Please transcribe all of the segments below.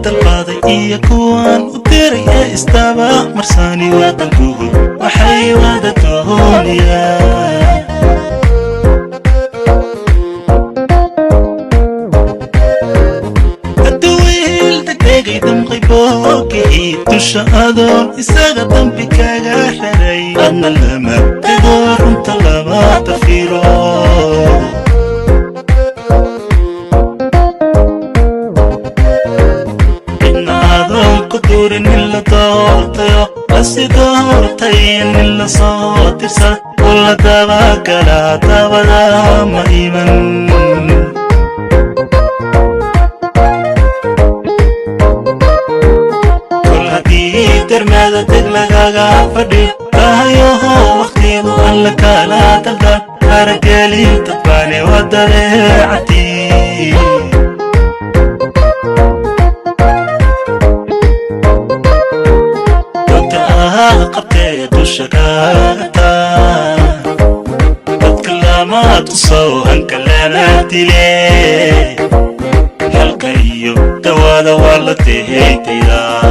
dalbaday iyo kuwan u diray ee istaba marsani wadankuhu waxay wada doonayaan adduunyil degdegay damqayboogii dusha adoon isaga dambi kaga xiray adna lama tego runta lama tafiro كدور نلا دورتيو بس دورتي نلا صوتيسا ولا دابا كلا دابا ما إيمان كل هدي ترمادا تغلقا فدي رايوه وقتي وأن لك لا تلقى هرقالي تطباني ودريعتي قبتي دوشكاتا بتكلمات وصوهن كلاماتي ليه حلقيو دوادا والله تهيتي لا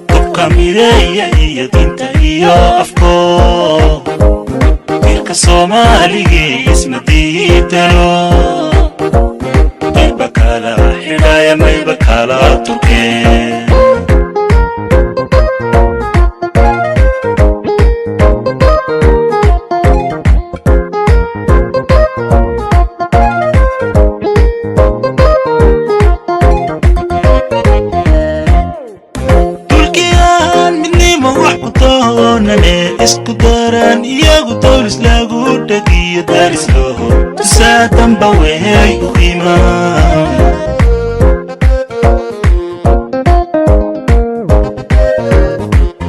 تبقى ميدايا إيا دينتا إيا أفكو تلك الصومالي اسم ديتانو يبكالا حدايا ما يبكالا تركي isku daran iyagu dawlis lagu dhagiyo daris loo tusaadan baweey u imaan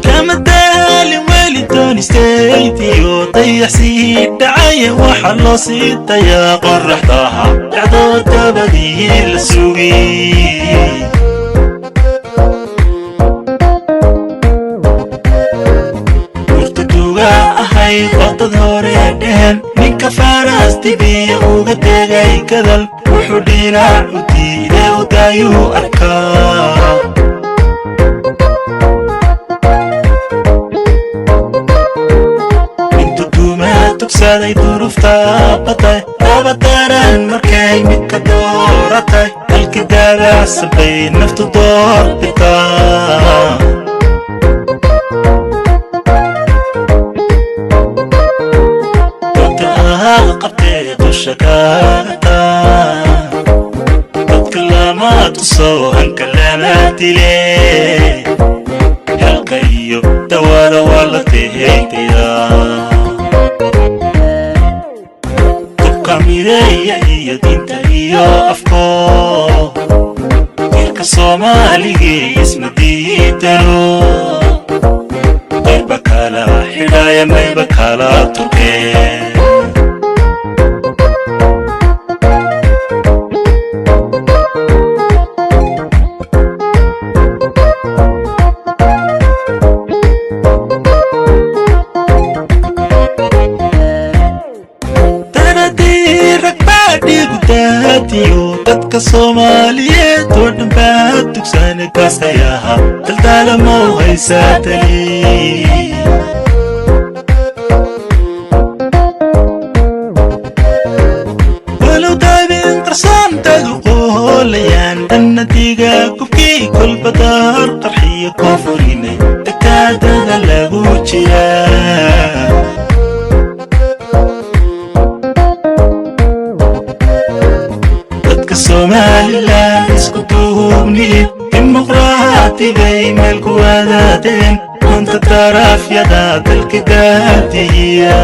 kama daalin weli doonistaydiyo dayaxsii dhacaya waxa loo sii dayaa qoraxdaha dhacdoo dabadii la sugay qodad hore dhehen ninka faras dibiya uga tegay gadal wuxuu dhinac u diiday u daayuu arkaa intu duumaa tugsaday durufta batay dabadaran markay midka dooratay halkii daabacsan bay naftu doorbitaa قبتي دوشكاتا بتكلمات وصوهن كلاماتي ليه حلقيو دوادا والله تهيتي لا تبقى ميدايا إيا دينتا إيا أفكو تلك الصومالي اسم ديتانو يبكالا حدايا ما يبكالا تركي dadka Soomaaliyeed oo dhan baa dugsan kaasayaha daldalamo haysatay walow daabin qarsoon tadu qoolayaan annadiga kubkii kul badar qarxiyo koonfurine dakaadada lagu jiraa Somaliland isku duubni dimuqraadi bay meel ku wadaadeen wanta tarafyada dalka daadiya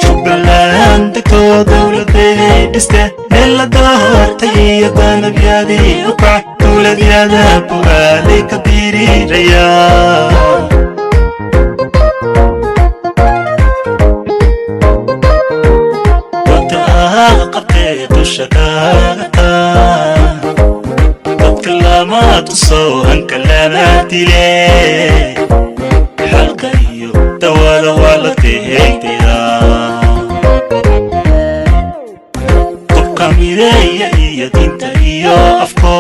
Jubbaland degtoo dawladay dhiste meel la doortay iyo danabyadii u kac dawladyada bu'aalay ka diriraya دوشكاتا بتكلمات وصوهن كلاماتي ليه حلقيو dawada waa la teegtayda qofka mideeya iyo diinta iyo afko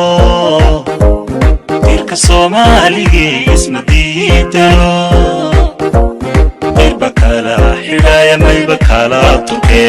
dirka Soomaaliga isma diidano bakala xidaya may bakala tuke